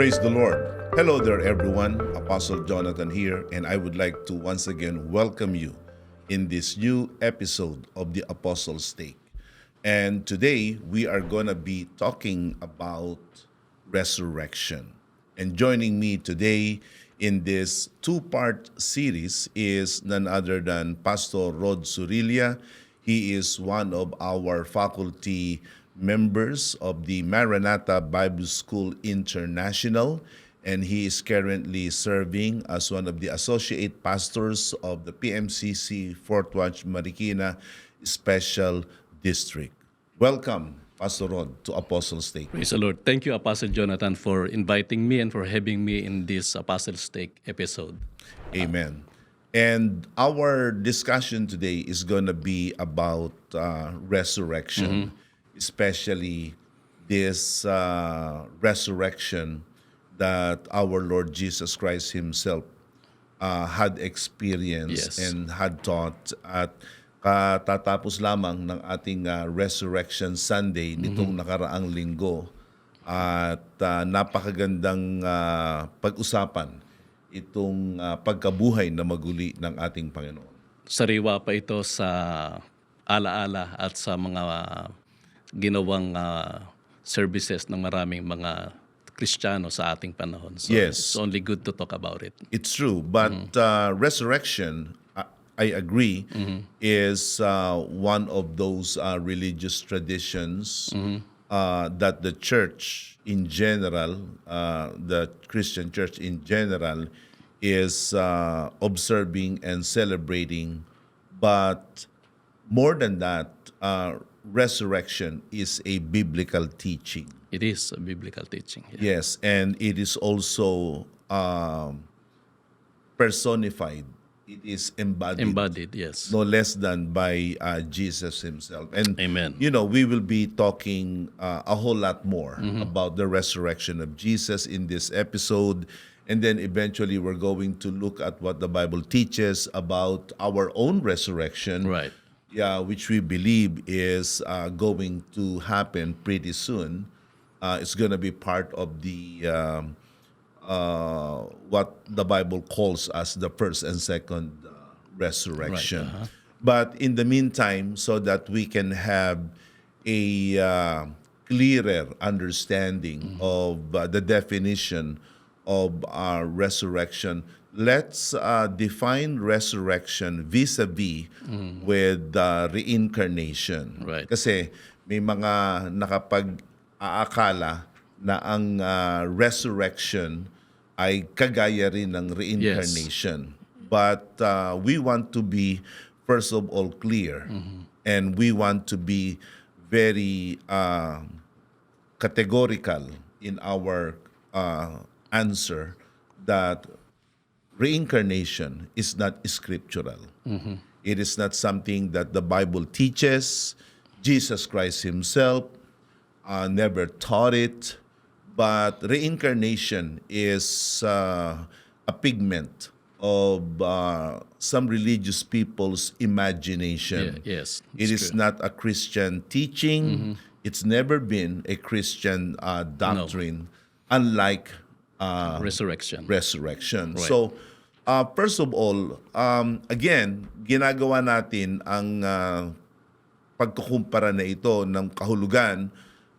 Praise the Lord. Hello there, everyone. Apostle Jonathan here, and I would like to once again welcome you in this new episode of the Apostles' Take. And today we are going to be talking about resurrection. And joining me today in this two-part series is none other than Pastor Rod Surilia. He is one of our faculty members of the Maranatha Bible School International, and he is currently serving as one of the associate pastors of the PMCC Fort Watch Marikina Special District. Welcome, Pastor Rod, to Apostles' Take. Praise the Lord. Thank you, Apostle Jonathan, for inviting me and for having me in this Apostles' Take episode. Amen. And our discussion today is going to be about resurrection, especially this resurrection that our Lord Jesus Christ Himself had experienced and had taught at katatapos lamang ng ating Resurrection Sunday nitong nakaraang linggo. At napakagandang pag-usapan itong pagkabuhay na maguli ng ating Panginoon. Sariwa pa ito sa alaala at sa mga ginawang services ng maraming mga Kristiyano sa ating panahon. So it's only good to talk about it. It's true, but resurrection, I agree, is one of those religious traditions that the church in general, the Christian church in general, is observing and celebrating. But more than that, resurrection is a biblical teaching. It is a biblical teaching. Yes, and it is also personified. It is embodied, yes. no less than by Jesus Himself. And Amen. you know, we will be talking a whole lot more about the resurrection of Jesus in this episode. And then eventually we're going to look at what the Bible teaches about our own resurrection. Right. Yeah, which we believe is going to happen pretty soon. It's going to be part of the what the Bible calls as the first and second resurrection. Right, But in the meantime, so that we can have a clearer understanding of the definition of our resurrection, let's define resurrection vis-a-vis with reincarnation. Right. Kasi may mga nakapag-aakala na ang resurrection ay kagaya rin ng reincarnation. But we want to be, first of all, clear. And we want to be very categorical in our answer that reincarnation is not scriptural. It is not something that the Bible teaches. Jesus Christ Himself never taught it. But reincarnation is a pigment of some religious people's imagination. Yes. It is not a Christian teaching. It's never been a Christian doctrine, unlike Resurrection. resurrection. Right. So, first of all, again, ginagawa natin ang pagkukumpara na ito ng kahulugan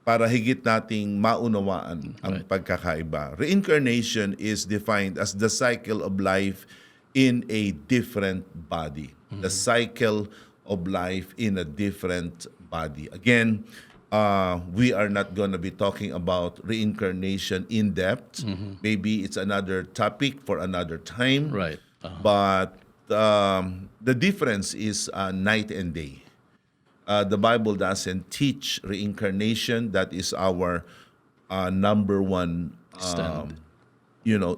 para higit nating maunawaan ang pagkakaiba. Reincarnation is defined as the cycle of life in a different body. The cycle of life in a different body. Again, we are not going to be talking about reincarnation in depth. Maybe it's another topic for another time. Right. But the difference is night and day. The Bible doesn't teach reincarnation. That is our number one Stand.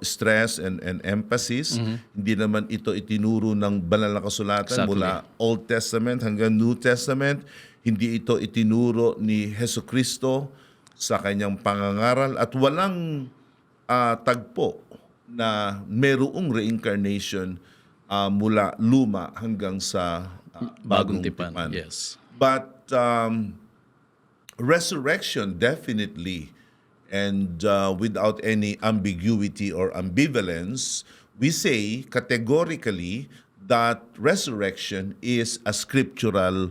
stress and emphasis. Hindi naman ito itinuro ng banal na kasulatan mula Old Testament hanggang New Testament. Hindi ito itinuro ni Jesucristo sa kanyang pangangaral at walang tagpo na mayroong reincarnation mula luma hanggang sa bagong tipan. Yes. But resurrection definitely And without any ambiguity or ambivalence, we say categorically that resurrection is a scriptural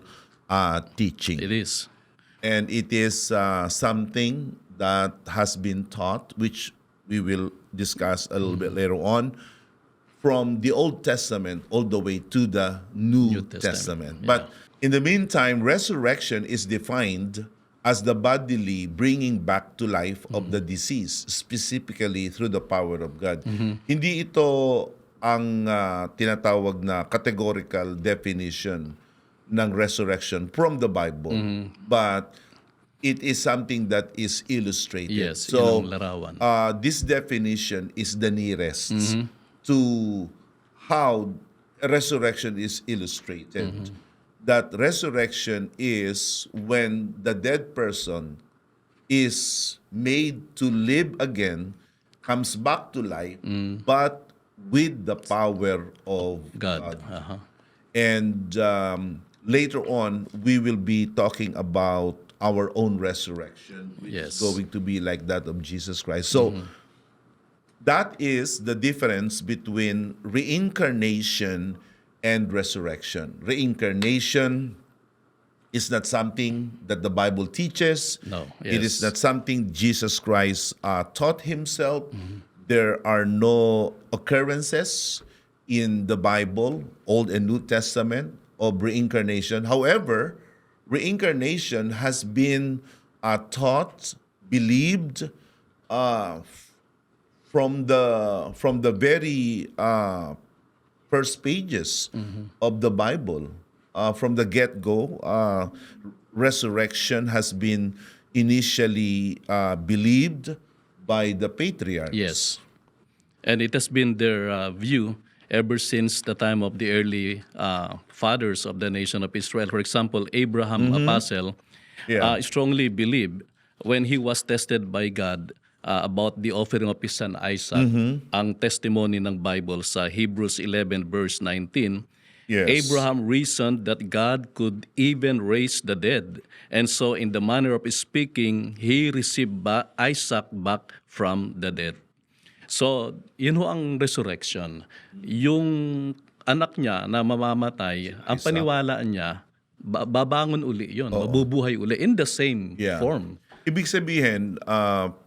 teaching. It is. And it is something that has been taught, which we will discuss a little bit later on, from the Old Testament all the way to the New Testament. Yeah. But in the meantime, resurrection is defined as the bodily bringing back to life of the deceased, specifically through the power of God. Hindi ito ang tinatawag na categorical definition ng resurrection from the Bible, but it is something that is illustrated. Yes, so yun ang larawan. this definition is the nearest to how resurrection is illustrated. That resurrection is when the dead person is made to live again, comes back to life, but with the power of God. And later on, we will be talking about our own resurrection, which is going to be like that of Jesus Christ. So that is the difference between reincarnation and resurrection. Reincarnation is not something that the Bible teaches. No. It is not something Jesus Christ taught himself. There are no occurrences in the Bible, Old and New Testament, of reincarnation. However, reincarnation has been taught, believed from the very first pages of the Bible. From the get-go, resurrection has been initially believed by the patriarchs. Yes. And it has been their view ever since the time of the early fathers of the nation of Israel. For example, Abraham Apostle strongly believed when he was tested by God about the offering of his son Isaac, ang testimony ng Bible sa Hebrews 11 verse 19, Abraham reasoned that God could even raise the dead. And so in the manner of speaking, he received Isaac back from the dead. So, yun ho ang resurrection. Yung anak niya na mamamatay, ang paniwala niya, babangon uli yun, mabubuhay uli in the same form. Ibig sabihin,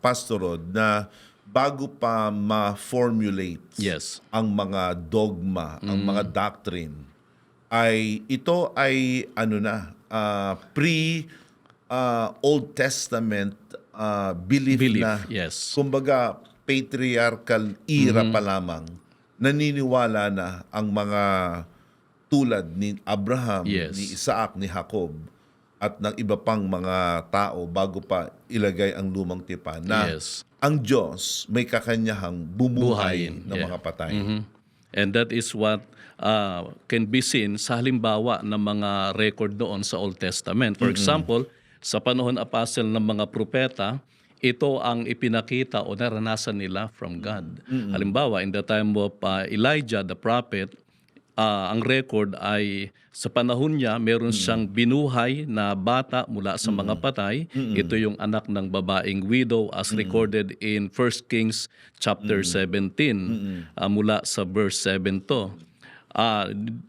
Pastor Rod, na bago pa ma-formulate ang mga dogma, ang mga doctrine, ito ay pre-Old Testament belief na. Kumbaga, patriarchal era pa lamang, naniniwala na ang mga tulad ni Abraham, ni Isaac, ni Jacob, at ng iba pang mga tao bago pa ilagay ang lumang tipan na ang Diyos may kakanyahang bumuhay ng mga patay. And that is what can be seen sa halimbawa ng mga record doon sa Old Testament. For example, sa panahon apostle ng mga propeta, ito ang ipinakita o naranasan nila from God. Halimbawa, in the time of Elijah the prophet, ang record ay sa panahon niya, meron siyang binuhay na bata mula sa mga patay. Ito yung anak ng babaeng widow as recorded in 1 Kings chapter 17 mula sa verse 7 to.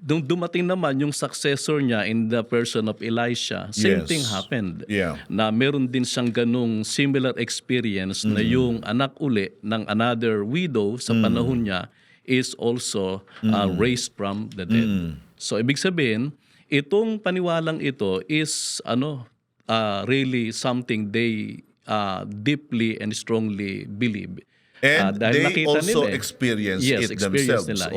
Dumating naman yung successor niya in the person of Elisha. Same thing happened. Na meron din siyang ganung similar experience na yung anak uli ng another widow sa panahon niya is also raised from the dead. So ibig sabihin, itong paniwalang ito is really something they deeply and strongly believe. And they also experience it themselves. Nila,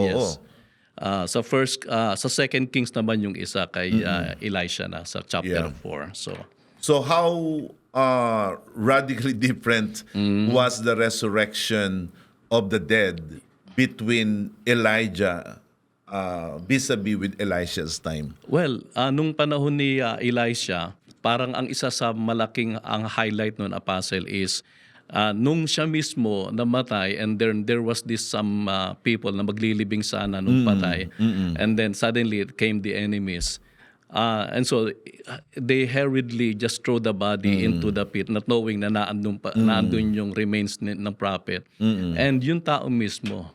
sa Second Kings naman yung isa kay Elisha na sa chapter 4. So how radically different was the resurrection of the dead between Elijah vis-a-vis with Elisha's time? Well, nung panahon ni Elisha, parang ang isa sa malaking ang highlight nun, Apostle, is nung siya mismo namatay and then there was this some people na maglilibing sana nung patay and then suddenly it came the enemies. And so they hurriedly just throw the body into the pit, not knowing na naandun yung remains ng prophet. And yung tao mismo,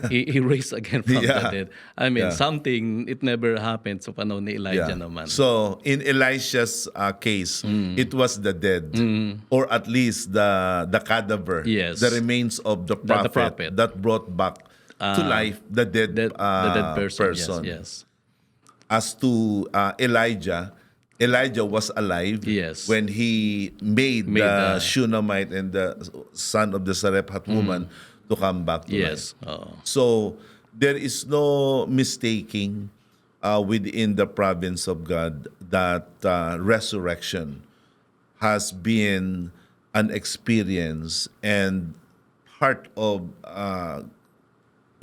he raised again from the Yeah. dead. I mean, Yeah. something, it never happened sa panahon ni Elijah naman. So in Elisha's case, it was the dead, or at least the cadaver, Yes. the remains of the prophet, that brought back to life the dead, the dead person. person. Yes. As to Elijah was alive Yes. when he made the Shunammite and the son of the Sarephat woman to come back to life. Yes. Oo. So there is no mistaking within the province of God that resurrection has been an experience and part of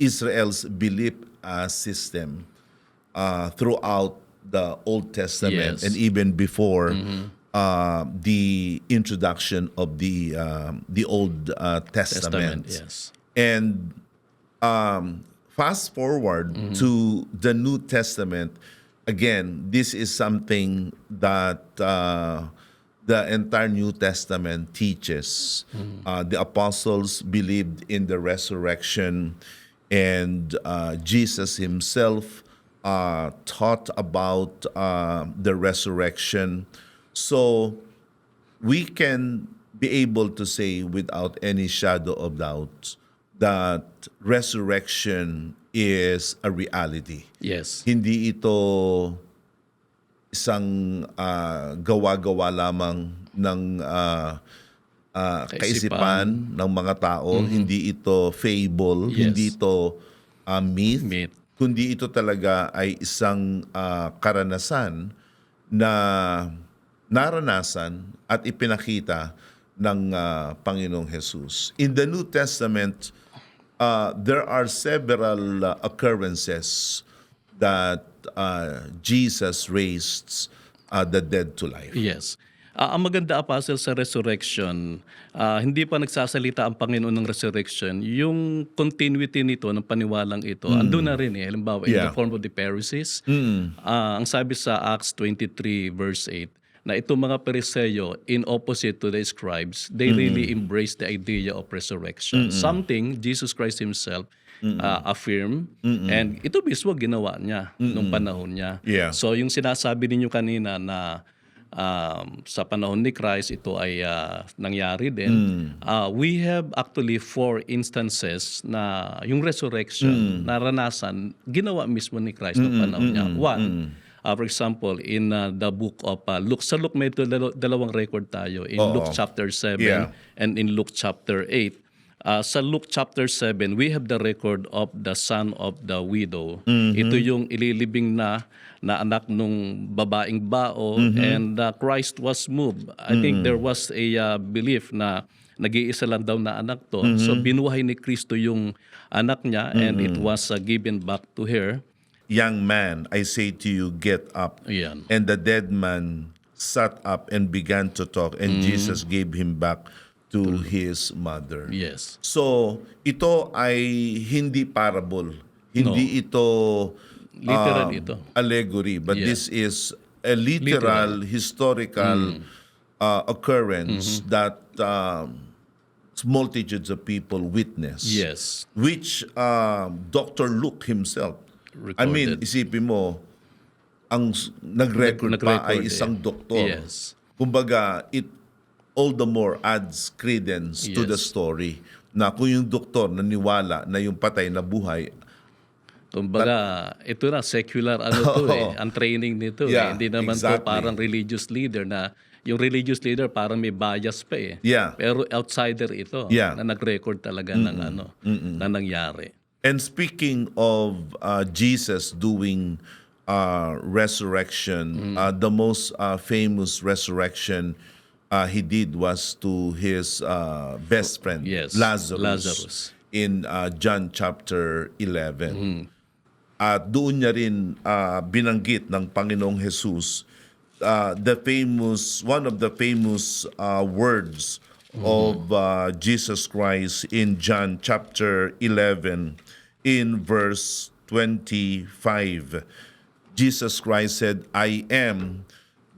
Israel's belief system throughout the Old Testament. Yes. And even before the introduction of the Old Testament. Yes. And fast forward to the New Testament, again, this is something that the entire New Testament teaches. The apostles believed in the resurrection, and Jesus himself taught about the resurrection. So we can be able to say without any shadow of doubt that resurrection is a reality. Yes. Hindi ito isang gawa-gawa lamang ng kaisipan ng mga tao. Hindi ito fable, Yes. hindi ito myth, Myth. kundi ito talaga ay isang karanasan na naranasan at ipinakita ng Panginoong Jesus. In the New Testament, there are several occurrences that Jesus raised the dead to life. Yes. Ang maganda, Apostle, sa resurrection, hindi pa nagsasalita ang Panginoon ng resurrection. Yung continuity nito, ng paniwalang ito, andun na rin eh. Halimbawa, in the form of the Pharisees. Ang sabi sa Acts 23 verse 8, na itong mga Pariseyo, in opposite to the scribes, they really embrace the idea of resurrection. Something Jesus Christ himself affirm, and ito mismo ginawa niya nung panahon niya. Yeah. So yung sinasabi ninyo kanina na sa panahon ni Christ, ito ay nangyari din. We have actually 4 instances na yung resurrection, naranasan, ginawa mismo ni Christ noong panahon niya. One, for example, in the book of Luke. Sa Luke may dalawang record tayo. In Luke chapter 7 and in Luke chapter 8. Sa Luke chapter 7, we have the record of the son of the widow. Ito yung ililibing na anak nung babaeng bao, and Christ was moved. I think there was a belief na nag-iisa lang daw na anak to. So binuhay ni Kristo yung anak niya, and it was given back to her. Young man, I say to you, get up. Yan. And the dead man sat up and began to talk, and Jesus gave him back to his mother. Yes. So, ito ay hindi parable. Hindi ito Literal ito. allegory, but this is a literal historical occurrence that multitudes of people witness. Yes. Which Dr. Luke himself, I mean, Recorded. isipin mo, ang nag-record pa ay isang doktor. Yes. Kumbaga, it all the more adds credence to the Yes. story na kung yung doktor naniwala na yung patay na buhay. Kumbaga, ito na, secular to eh. Ang training nito Yeah, Hindi naman to exactly. parang religious leader na, yung religious leader parang may bias pa eh. Yeah. Pero outsider ito Yeah. na nag-record talaga ng na nangyari. And speaking of Jesus doing resurrection, the most famous resurrection he did was to his best friend, Yes, Lazarus, Lazarus. in John chapter 11. At doon niya rin binanggit ng Panginoong Jesus one of the famous words of Jesus Christ in John chapter 11 in verse 25. Jesus Christ said, I am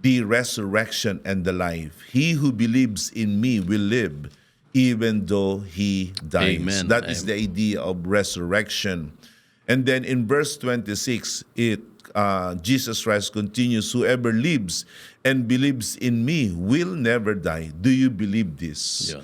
the resurrection and the life. He who believes in me will live even though he dies. Amen. That is the idea of resurrection. And then in verse 26, Jesus Christ continues, whoever lives and believes in me will never die. Do you believe this? Yun.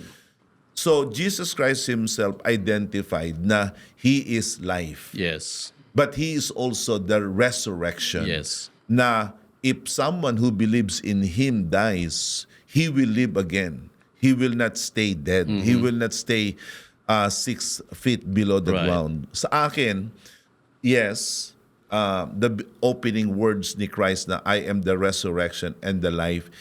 So Jesus Christ himself identified na he is life. Yes. But he is also the resurrection. Yes. Na if someone who believes in him dies, he will live again. He will not stay dead. He will not stay 6 feet below the Right. ground. Sa akin, yes, the opening words ni Christ na I am the resurrection and the life,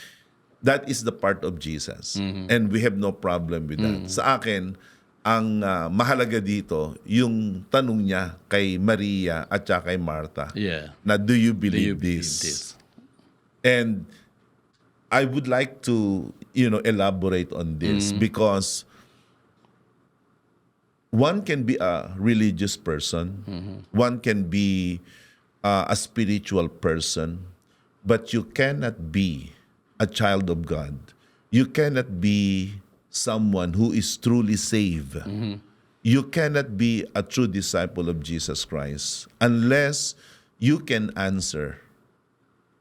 that is the part of Jesus. And we have no problem with that. Sa akin, ang mahalaga dito, yung tanong niya kay Maria at saka kay Martha, Yeah. na do you Do you believe believe this? this? And I would like to, elaborate on this because one can be a religious person, one can be a spiritual person, but you cannot be a child of God. You cannot be someone who is truly saved. You cannot be a true disciple of Jesus Christ unless you can answer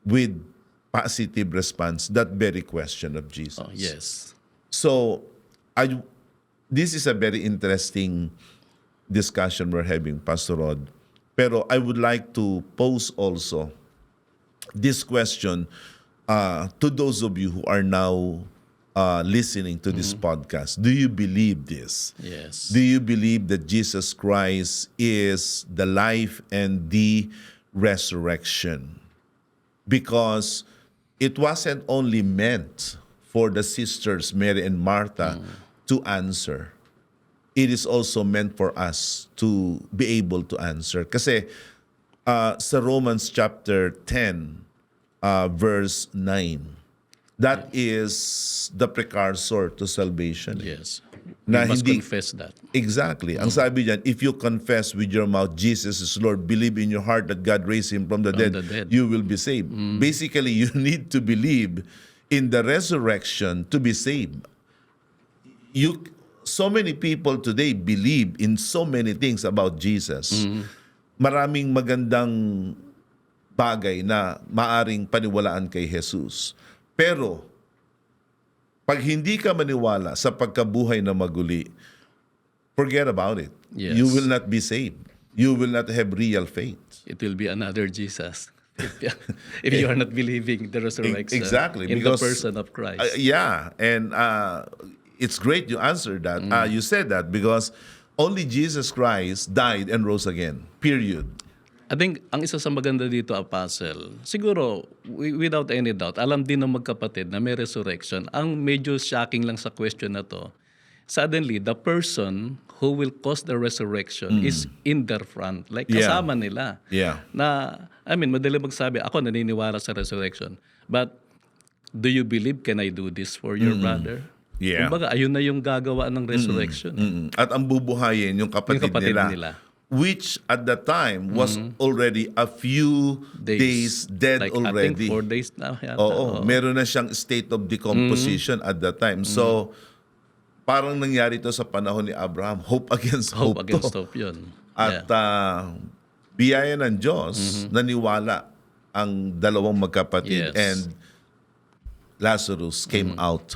with positive response that very question of Jesus. Oh, yes. So, this is a very interesting discussion we're having, Pastor Rod. Pero I would like to pose also this question to those of you who are now listening to this podcast. Do you believe this? Yes. Do you believe that Jesus Christ is the life and the resurrection? Because it wasn't only meant for the sisters Mary and Martha to answer. It is also meant for us to be able to answer. Kasi sa Romans chapter 10, verse 9, that is the precursor to salvation. Yes. Na We must hindi- confess that. Exactly. Ang sabi diyan, if you confess with your mouth Jesus is Lord, believe in your heart that God raised him from the dead, the dead. you will be saved. Basically, you need to believe in the resurrection to be saved. So many people today believe in so many things about Jesus. Maraming magandang bagay na maaring paniwalaan kay Jesus. Pero pag hindi ka maniwala sa pagkabuhay na maguli, forget about it. Yes. You will not be saved. You will not have real faith. It will be another Jesus. If you are not believing the resurrection Exactly, in because, the person of Christ. Yeah, and it's great you answered that. You said that because only Jesus Christ died and rose again. Period. I think ang isa sa maganda dito, Apostle, siguro without any doubt, alam din ng magkapatid na may resurrection. Ang medyo shocking lang sa question na to, suddenly the person who will cause the resurrection is in their front. Like kasama nila. Yeah. Na, madali magsabi, ako naniniwala sa resurrection. But do you believe, can I do this for your brother? Yeah. Kumbaga, ayun na yung gagawa ng resurrection. At ang bubuhayin yung kapatid, nila. Which at the time was already a few days dead like, already. I think 4 days na yata. Oo, meron na siyang state of decomposition at that time. So, parang nangyari to sa panahon ni Abraham. Hope against hope. Hope against hope yun. At biyaya ng Diyos, naniwala ang dalawang magkapatid Yes. and Lazarus came out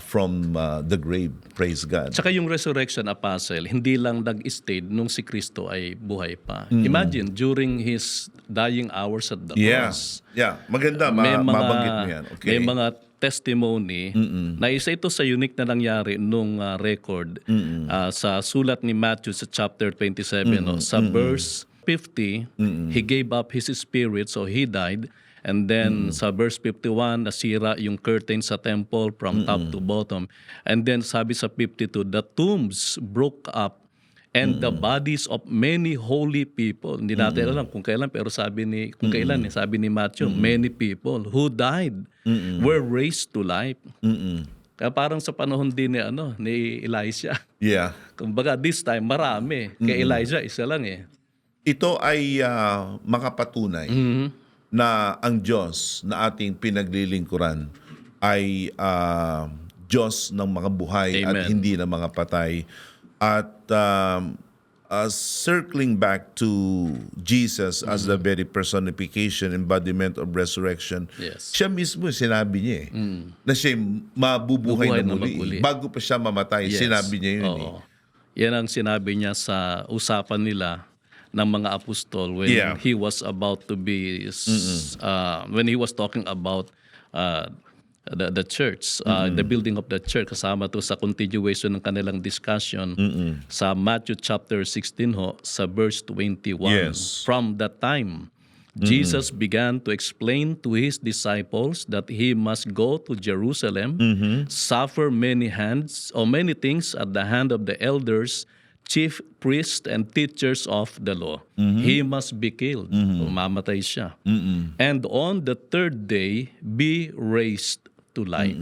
from the grave. Praise God. Tsaka yung resurrection, Apostle, hindi lang nag-stayed nung si Kristo ay buhay pa. Imagine, during his dying hours at the cross, Yeah. Maganda. Mabanggit mo yan. Okay. may mga testimony na isa ito sa unique na nangyari nung record sa sulat ni Matthew sa chapter 27. No? Sa verse 50, he gave up his spirit, so he died. And then sa verse 51, nasira yung curtain sa temple from top to bottom. And then sabi sa 52, the tombs broke up and the bodies of many holy people. Hindi natin alam kung kailan, pero sabi ni Matthew, many people who died were raised to life. Kaya parang sa panahon din ni Elijah. Yeah. Kumbaga this time marami. Kay Elijah isa lang eh. Ito ay makapatunay na ang Diyos na ating pinaglilingkuran ay Diyos ng mga buhay at Amen. hindi ng mga patay. At circling back to Jesus as the very personification, embodiment of resurrection, Yes. siya mismo sinabi niya na siya mabubuhay na muli. Bago pa siya mamatay, Yes. sinabi niya yun. Oo. Yan ang sinabi niya sa usapan nila ng mga apostol when Yeah. he was about to be when he was talking about the church, the building of the church, kasama to sa continuation ng kanilang discussion sa Matthew chapter 16 ho, sa verse 21. Yes. From that time, Jesus began to explain to his disciples that he must go to Jerusalem, suffer many things at the hand of the elders, chief priests, and teachers of the law. He must be killed. Mamatay siya. And on the third day, be raised to life.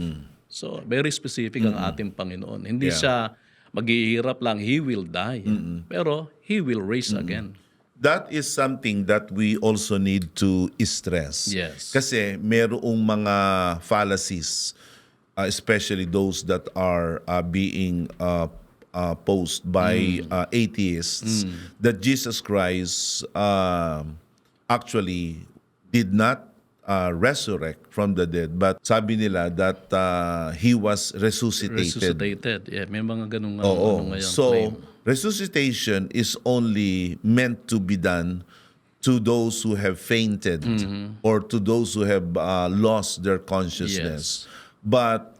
So, very specific ang ating Panginoon. Hindi siya maghihirap lang, He will die. Pero, He will raise again. That is something that we also need to stress. Yes. Kasi merong mga fallacies, especially those that are being posed by atheists, that Jesus Christ actually did not resurrect from the dead, but sabi nila that He was resuscitated. Yeah, may mga ganung Oo. ngayon So, claim. resuscitation is only meant to be done to those who have fainted or to those who have lost their consciousness. But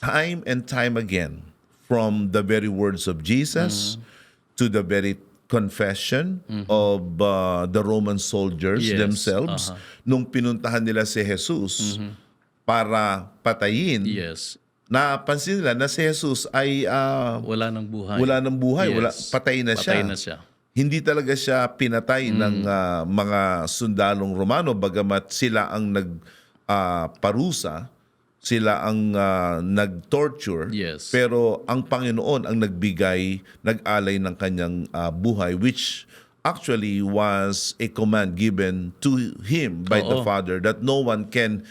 time and time again, from the very words of Jesus to the very confession of the Roman soldiers themselves, nung pinuntahan nila si Jesus para patayin, napansin nila na si Jesus ay wala ng buhay. Patay na siya. Patay na siya. Hindi talaga siya pinatay ng mga sundalong Romano, bagamat sila ang nagparusa, sila ang nag-torture, pero ang Panginoon ang nag-alay ng kanyang buhay, which actually was a command given to Him by the Father that no one can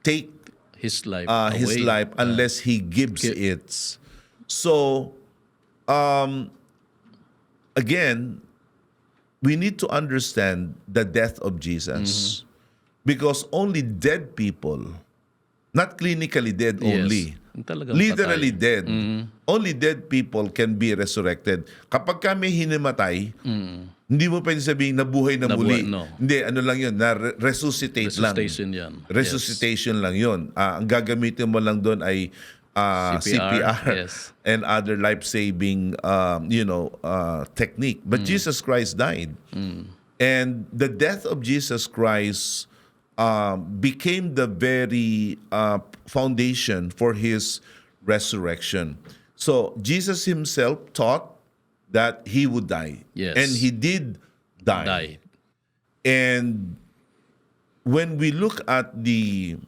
take his life unless He gives it. So, again, we need to understand the death of Jesus because only dead people, not clinically dead only, literally dead, only dead people can be resurrected. Kapag kami hinimatay, hindi mo pwede sabihin nabuhay na muli. Hindi, ano lang yun, resuscitation yan. Resuscitation lang yun. Ang gagamitin mo lang doon ay CPR and other life-saving technique. But Jesus Christ died. And the death of Jesus Christ became the very foundation for His resurrection. So Jesus Himself taught that He would die. And He did die. And when we look at the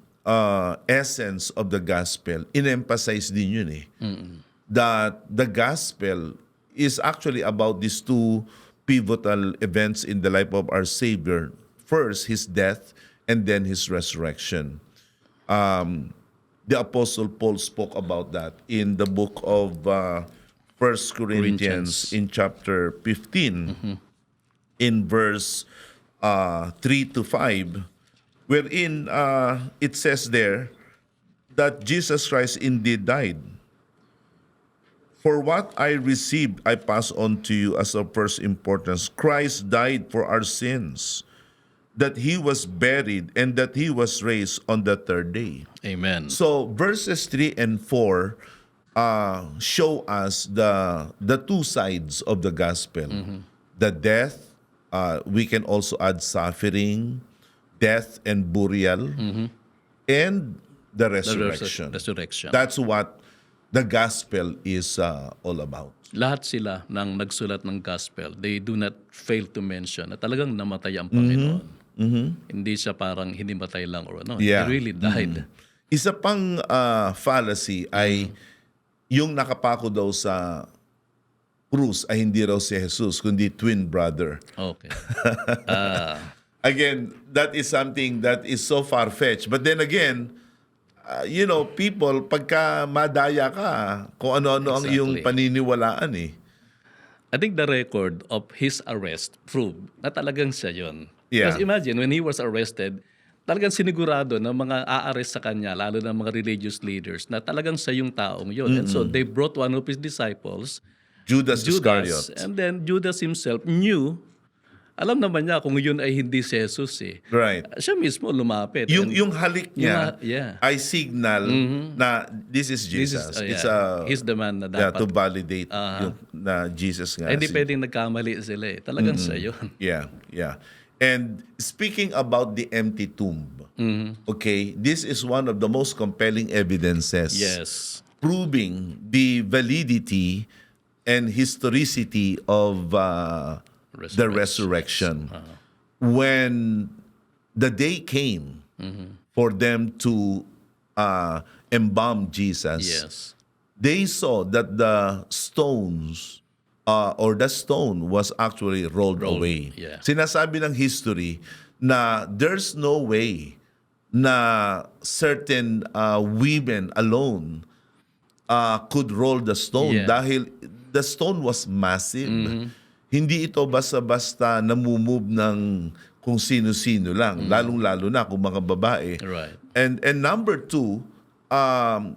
essence of the gospel, in-emphasize din yun that the gospel is actually about these two pivotal events in the life of our Savior. First, His death, and then His resurrection. The Apostle Paul spoke about that in the book of 1 Corinthians in chapter 15, in verse 3 to 5, wherein it says there that Jesus Christ indeed died. For what I received, I pass on to you as of first importance. Christ died for our sins, that He was buried, and that He was raised on the third day. Amen. So verses 3 and 4 show us the two sides of the gospel. The death, we can also add suffering, death and burial, and the resurrection. That's what the gospel is all about. Lahat sila nang nagsulat ng gospel, they do not fail to mention na talagang namatay ang Panginoon. Hindi siya parang hinimatay lang or ano. He really died. Isa pang fallacy ay yung nakapako daw sa krus ay hindi raw si Jesus, kundi twin brother. Okay. Again, that is something that is so far-fetched. But then again, people, pagka madaya ka, kung ano-ano ang iyong Exactly. paniniwalaan eh. I think the record of his arrest proved na talagang siya yun. Yeah. Because imagine, when he was arrested, talagang sinigurado na mga a-arrest sa kanya, lalo na mga religious leaders, na talagang siya yung taong yun. And so they brought one of his disciples, Judas Judas, Iscariot. and then Judas himself knew, alam naman niya kung yun ay hindi si Jesus eh. Right. Siya mismo lumapit. Yung halik niya yeah. ay signal na this is This Jesus. is, It's he's the man na yeah, dapat. to validate yung, na Jesus nga. Hindi si- pwedeng nagkamali sila eh. Talagang siya yun. Yeah. And speaking about the empty tomb, okay, this is one of the most compelling evidences Yes. proving the validity and historicity of the resurrection. When the day came for them to embalm Jesus, Yes. they saw that the stones or the stone was actually rolled away. yeah. Sinasabi ng history na there's no way na certain women alone could roll the stone Yeah. dahil the stone was massive. Hindi ito basta-basta namumove ng kung sino-sino lang, lalong-lalo na kung mga babae. Right. And number two,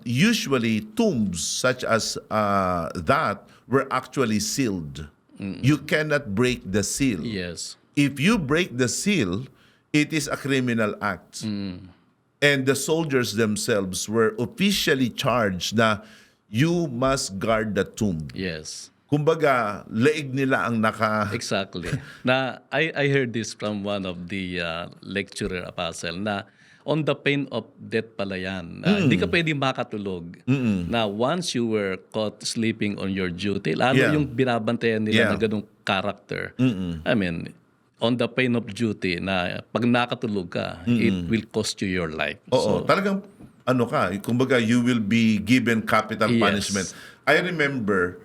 usually tombs such as that were actually sealed. You cannot break the seal. Yes. If you break the seal, it is a criminal act. And the soldiers themselves were officially charged na you must guard the tomb. Yes. Kumbaga, leeg nila ang naka... Exactly. Na I heard this from one of the lecturer apostle na on the pain of death pala yan. Hindi ka pwedeng makatulog. Na once you were caught sleeping on your duty, lalo Yeah. yung binabantayan nila Yeah. ng ganung character. I mean, on the pain of duty na pag nakatulog ka, it will cost you your life. Oo, talagang kumbaga you will be given capital Yes. punishment. I remember,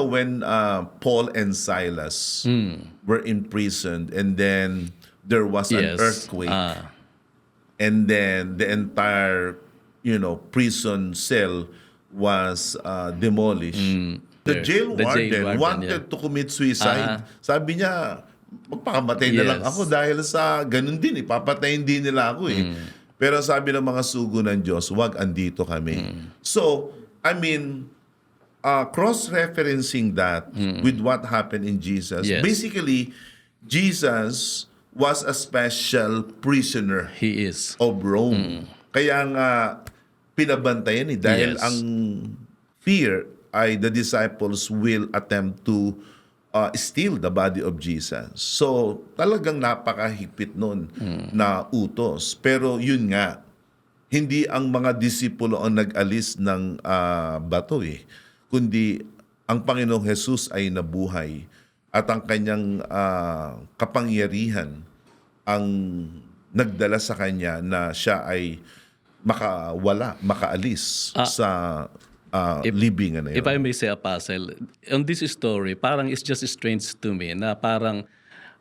when Paul and Silas were imprisoned and then there was an Yes. earthquake and then the entire, prison cell was demolished. The jail The jail warden warden, wanted to commit suicide. Sabi niya, magpakamatay na lang Yes. ako dahil sa ganun din, papatayin din nila ako eh. Pero sabi ng mga sugo ng Diyos, wag, andito kami. So, I mean, cross-referencing that with what happened in Jesus, Yes. basically, Jesus was a special prisoner He is. of Rome. Kaya nga, pinabantayan dahil Yes. ang fear ay the disciples will attempt to steal the body of Jesus. So, talagang napakahigpit nun na utos. Pero yun nga, hindi ang mga disipulo ang nag-alis ng bato eh, kundi ang Panginoong Jesus ay nabuhay at ang kanyang kapangyarihan ang nagdala sa kanya na siya ay makaalis sa libingan na yun. If I may say, Apostle, on this story, parang it's just strange to me na parang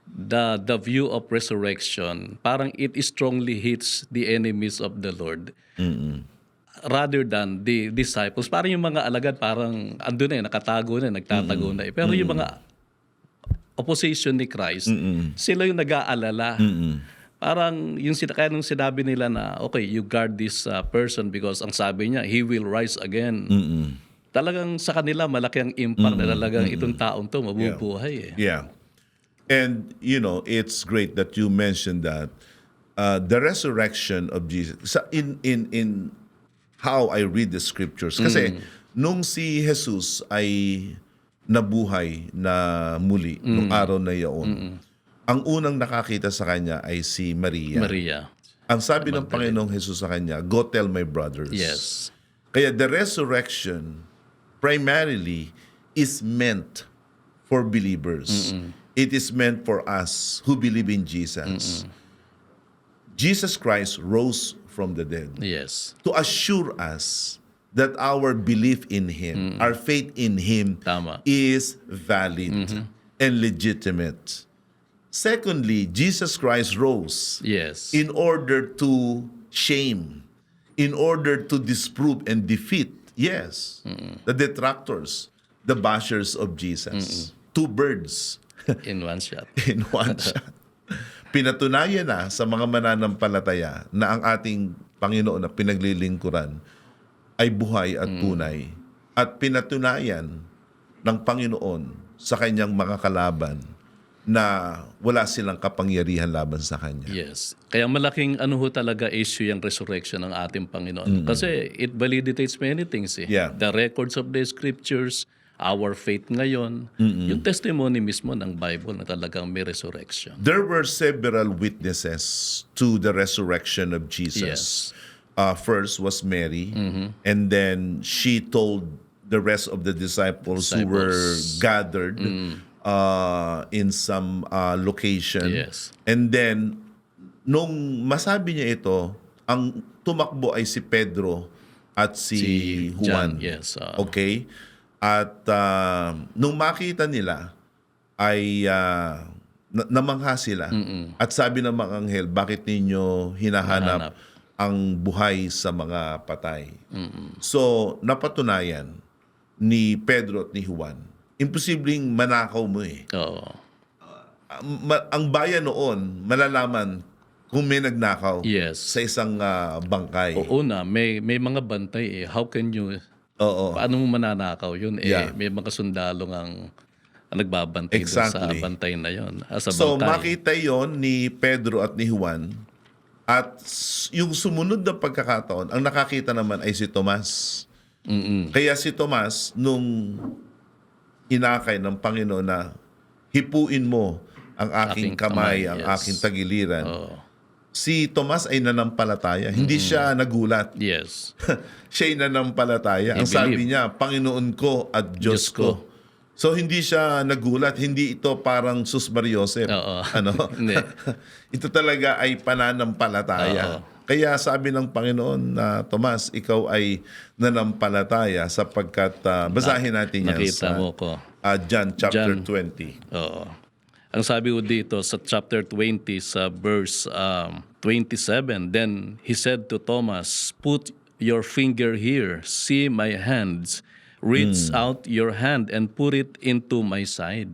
the view of resurrection, parang it strongly hits the enemies of the Lord rather than the disciples. Parang yung mga alagad, parang andun na nakatago na, nagtatago na. Pero yung mga opposition ni Christ, sila yung nag-aalala. Parang yung kaya nung sinabi nila na, okay, you guard this person because ang sabi niya, he will rise again. Talagang sa kanila, malaki ang impact na talagang itong taong to mabubuhay eh. Yeah. And, it's great that you mentioned that the resurrection of Jesus, in how I read the scriptures, kasi nung si Jesus ay nabuhay na muli, nung araw na yaon, ang unang nakakita sa kanya ay si Maria. Maria. Ang sabi ng Panginoong Jesus sa kanya, go tell my brothers. Yes. Kaya the resurrection primarily is meant for believers. It is meant for us who believe in Jesus. Jesus Christ rose from the dead Yes. to assure us that our belief in Him, our faith in Him Tama. is valid and legitimate. Secondly, Jesus Christ rose Yes. in order to shame, in order to disprove and defeat, yes, the detractors, the bashers of Jesus. Two birds In one shot. in one shot. Pinatunayan na sa mga mananampalataya na ang ating Panginoon na pinaglilingkuran ay buhay at tunay. At pinatunayan ng Panginoon sa kanyang mga kalaban na wala silang kapangyarihan laban sa kanya. Yes. Kaya malaking ano ho talaga issue yung resurrection ng ating Panginoon. Kasi it validates many things. Yeah. The records of the scriptures, our faith ngayon, yung testimony mismo ng Bible na talagang may resurrection. There were several witnesses to the resurrection of Jesus. Yes. First was Mary, and then she told the rest of the disciples who were gathered in some location. Yes. And then, nung masabi niya ito, ang tumakbo ay si Pedro at si Juan. John, yes. Okay? At nung makita nila, ay namangha sila. At sabi ng mga anghel, bakit ninyo hinahanap ang buhay sa mga patay? So, napatunayan ni Pedro at ni Juan, imposibleng manakaw mo eh. Oo. Ang bayan noon, malalaman kung may nagnakaw Yes. sa isang bangkay. O una, may mga bantay eh. How can you, Oo. paano mo mananakaw yun? Yeah. May mga sundalo ang nagbabantay dun sa Exactly. bantay na yun. Sa So, bangkay. makita yon ni Pedro at ni Juan. At yung sumunod na pagkakataon, ang nakakita naman ay si Tomas. Kaya si Tomas, nung inakay ng Panginoon na hipuin mo ang aking kamay, ang yes. aking tagiliran, Oo. si Tomas ay nanampalataya. Hindi siya nagulat. Yes. Siya'y nanampalataya. Ang He sabi believed. niya, Panginoon ko at Diyos Diyos ko. ko. So hindi siya nagulat, hindi ito parang Sus Mariosep. Oo. Ano? Hindi. Ito talaga ay pananampalataya. Kaya sabi ng Panginoon na Tomas, ikaw ay nanampalataya sapagkat basahin natin yan Nakita sa mo ko. John chapter John. 20. Oo. Ang sabi ko dito sa chapter 20 sa verse 27, then he said to Thomas, put your finger here, see my hands, reach out your hand and put it into my side.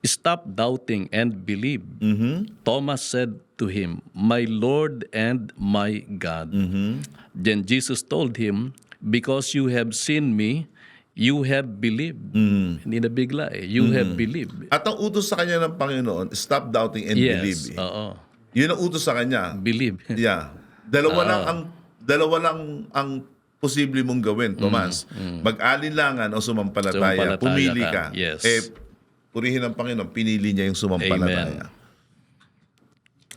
Stop doubting and believe. Thomas said to him, my Lord and my God. Then Jesus told him, because you have seen me, you have believed. Hindi na bigla eh. You have believed. At ang utos sa kanya ng Panginoon, stop doubting and believe. Yes. Oo. Yun ang utos sa kanya. Believe. Yeah. Dalawa lang ang posible mong gawin, Tomas. Mag-alinlangan o sumampalataya. Sumampalataya Pumili ka. ka. Yes. Purihin ng Panginoon, pinili niya yung sumampalataya.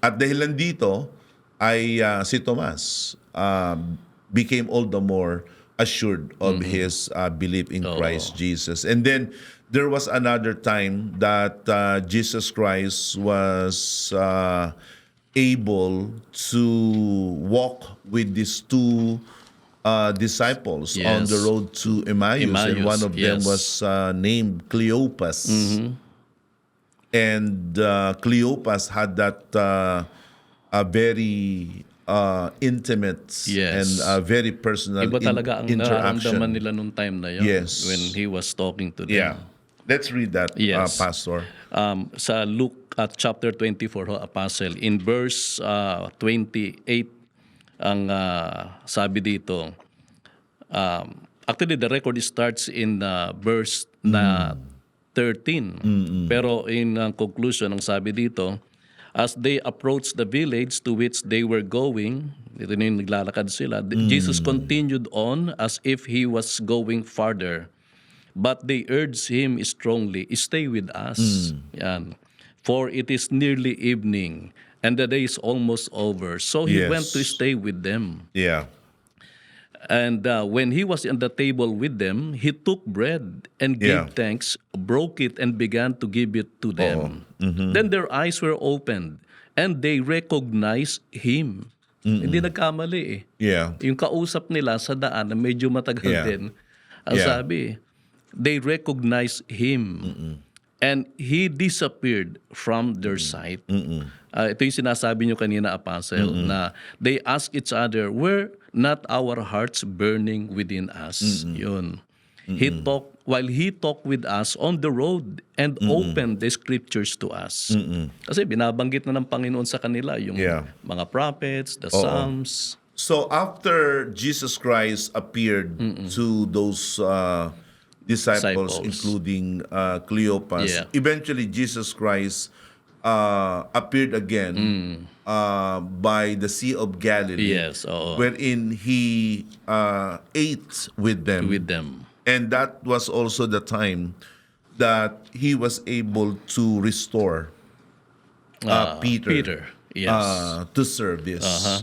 At dahil dito ay si Tomas became all the more assured of his belief in Christ Jesus. And then there was another time that Jesus Christ was able to walk with these two disciples on the road to Emmaus. And one of them was named Cleopas. And Cleopas had that a very intimate and very personal Iba talaga ang interaction. nararamdaman nila nung time na yun. Yes. When he was talking to them. Yeah. Let's read that, Yes. Pastor. Sa Luke chapter 24, Apostle, in verse 28, ang sabi dito, actually the record starts in verse na 13. Pero in conclusion, ang sabi dito, as they approached the village to which they were going, ito na yung naglalakad sila, Jesus continued on as if he was going farther. But they urged him strongly, stay with us. Yan. For it is nearly evening, and the day is almost over. So he went to stay with them. Yeah. And when he was at the table with them, he took bread and gave thanks, broke it, and began to give it to them. Then their eyes were opened, and they recognized him. Hindi nagkamali eh. Yeah. Yung kausap nila sa daan na medyo matagal din, ang sabi, they recognized him. And he disappeared from their sight. Ito yung sinasabi nyo kanina, Apostle, na they ask each other, were not our hearts burning within us? Yun. While he talked with us on the road and opened the scriptures to us. Kasi binabanggit na ng Panginoon sa kanila yung mga prophets, the Psalms. So after Jesus Christ appeared to those disciples, including Cleopas, eventually Jesus Christ appeared again by the Sea of Galilee, wherein he ate with them. And that was also the time that he was able to restore Peter to service.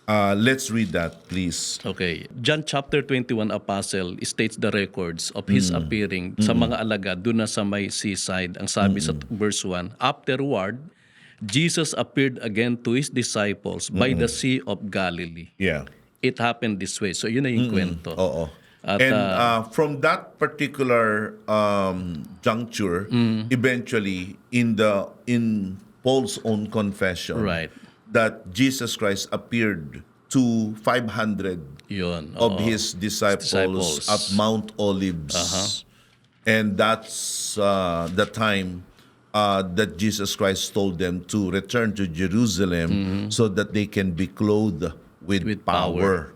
Let's read that, please. Okay. John chapter 21, Apostle, states the records of his appearing sa mga alagad doon na sa may seaside. Ang sabi sa verse 1, afterward, Jesus appeared again to his disciples by the Sea of Galilee. Yeah. It happened this way. So yun na yung kwento. Oo. At, from that particular juncture, eventually in Paul's own confession, that Jesus Christ appeared to 500 of his disciples at Mount Olives. And that's the time that Jesus Christ told them to return to Jerusalem so that they can be clothed with power.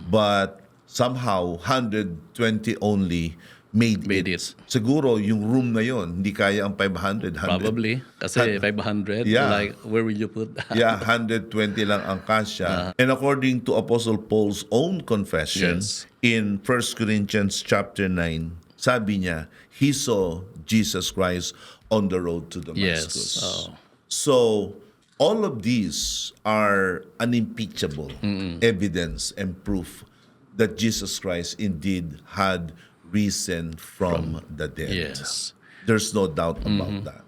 But somehow 120 only made it. Siguro yung room na yon hindi kaya ang 500. Probably. Kasi 500, like where will you put that? 120 lang ang kasya. And according to Apostle Paul's own confession, in 1 Corinthians chapter 9, sabi niya, he saw Jesus Christ on the road to Damascus. So, all of these are unimpeachable evidence and proof that Jesus Christ indeed had risen from the dead. There's no doubt about that.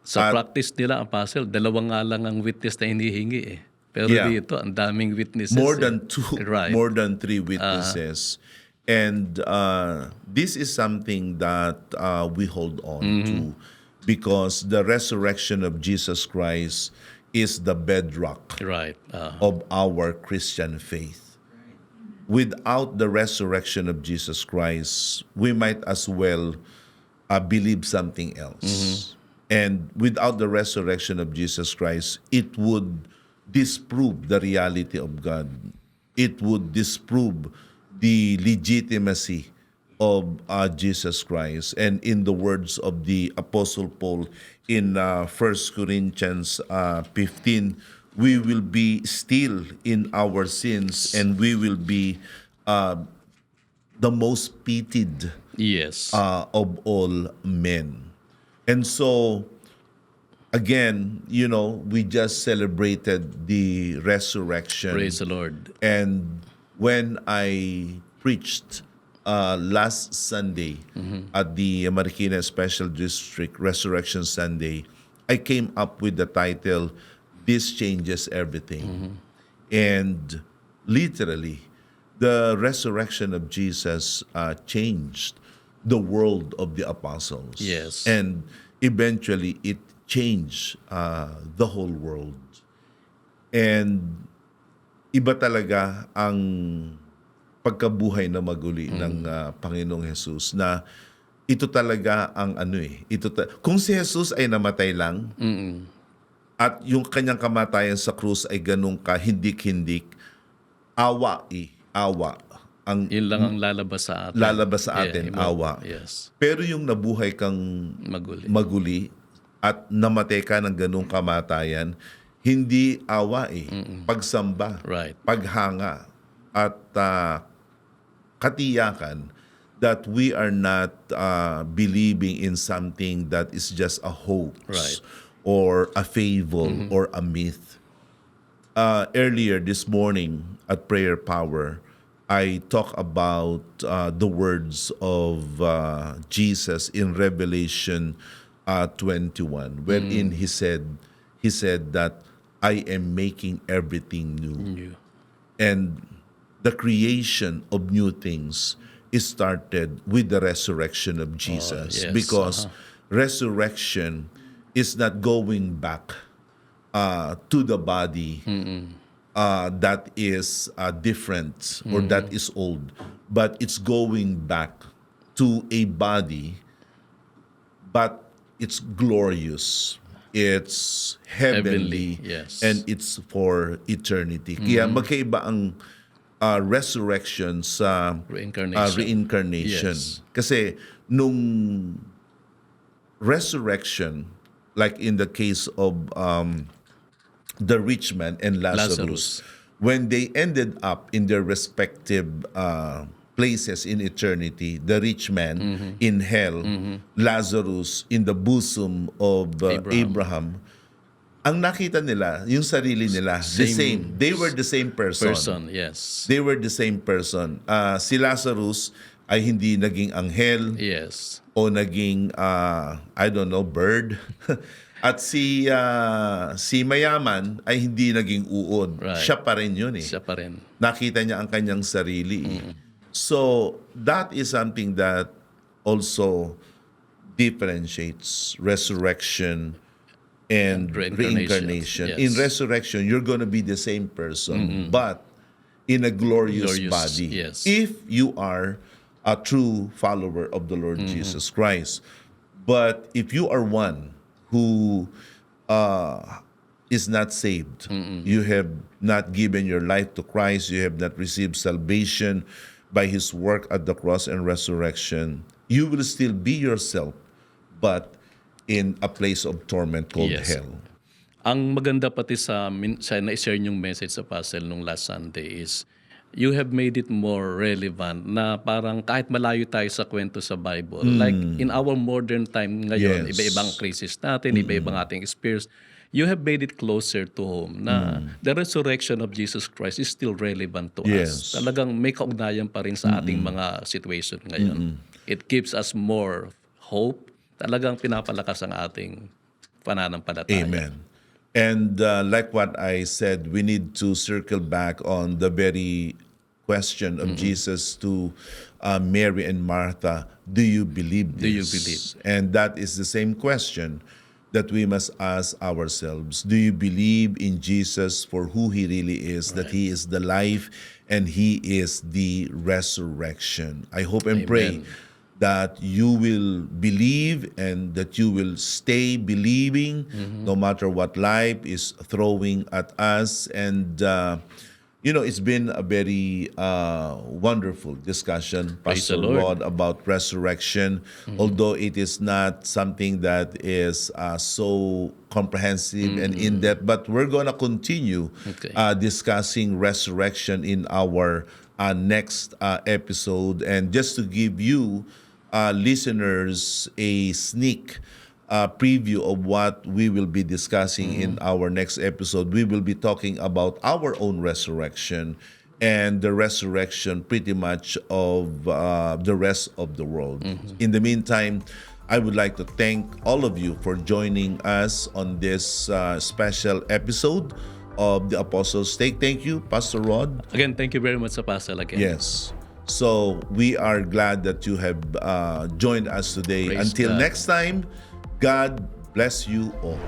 Sa practice nila, Apostle, dalawa nga lang ang witness na hinihingi eh. Pero dito, ang daming witnesses. More than two, more than three witnesses. And this is something that we hold on to because the resurrection of Jesus Christ is the bedrock of our Christian faith. Without the resurrection of Jesus Christ, we might as well believe something else. And without the resurrection of Jesus Christ, it would disprove the reality of God. It would disprove the legitimacy of Jesus Christ. And in the words of the Apostle Paul in 1 Corinthians 15, we will be still in our sins and we will be the most pitied of all men. And so, again, you know, we just celebrated the resurrection. Praise the Lord. And when I preached last Sunday at the Marikina Special District Resurrection Sunday, I came up with the title, This Changes Everything. And literally, the resurrection of Jesus changed the world of the apostles. And eventually, it changed the whole world. And iba talaga ang pagkabuhay na maguli ng Panginoong Jesus na ito talaga ang kung si Jesus ay namatay lang at yung kanyang kamatayan sa krus ay ganun ka hindik-hindik, awa. Yun lang ang lalabas sa atin. Lalabas sa atin, awa. Pero yung nabuhay kang maguli at namatay ka ng ganung kamatayan, hindi awa pagsamba, paghanga, at katiyakan that we are not believing in something that is just a hoax or a fable or a myth. Earlier this morning at Prayer Power, I talk about the words of Jesus in Revelation 21, wherein he said that I am making everything new. And the creation of new things is started with the resurrection of Jesus, because resurrection is not going back to the body that is different or that is old, but it's going back to a body, but it's glorious, it's heavenly, yes. and it's for eternity. Kaya magkaiba ang resurrection sa reincarnation. Yes. Kasi nung resurrection, like in the case of the rich man and Lazarus, when they ended up in their respective places in eternity, the rich man in hell, Lazarus in the bosom of Abraham, ang nakita nila, yung sarili nila, the same. They were the same person. Yes. They were the same person. Si Lazarus ay hindi naging anghel Yes. o naging, I don't know, bird. At si mayaman ay hindi naging uod. Right. Siya pa rin yun eh. Siya pa rin. Nakita niya ang kanyang sarili. So, that is something that also differentiates resurrection and reincarnation. Yes. In resurrection, you're going to be the same person, but in a glorious body. Yes. If you are a true follower of the Lord Jesus Christ. But if you are one who is not saved, you have not given your life to Christ, you have not received salvation by His work at the cross and resurrection, you will still be yourself, but in a place of torment called hell. Ang maganda pati sa na-share niyong message sa Puzzle nung last Sunday is you have made it more relevant na parang kahit malayo tayo sa kwento sa Bible, like in our modern time ngayon, Yes. iba-ibang crisis natin, iba-ibang ating experience, you have made it closer to home na the resurrection of Jesus Christ is still relevant to us. Yes. Talagang may kaugnayan pa rin sa ating mga situation ngayon. It gives us more hope. Talagang pinapalakas ang ating pananampalataya. Amen. And like what I said, we need to circle back on the very question of Jesus to Mary and Martha. Do you believe this? Do you believe? And that is the same question that we must ask ourselves. Do you believe in Jesus for who He really is, that He is the life and He is the resurrection? I hope and pray that you will believe and that you will stay believing no matter what life is throwing at us. And, it's been a very wonderful discussion, Praise the Pastor Lord. Rod, about resurrection, although it is not something that is so comprehensive and in-depth, but we're going to continue discussing resurrection in our next episode. And just to give you listeners a sneak preview of what we will be discussing in our next episode, we will be talking about our own resurrection and the resurrection pretty much of the rest of the world. In the meantime, I would like to thank all of you for joining us on this special episode of the Apostles' Take. Thank you, Pastor Rod. Again, thank you very much sa Puzzle again. Yes. So we are glad that you have joined us today. Praise Until God. next time, God bless you all.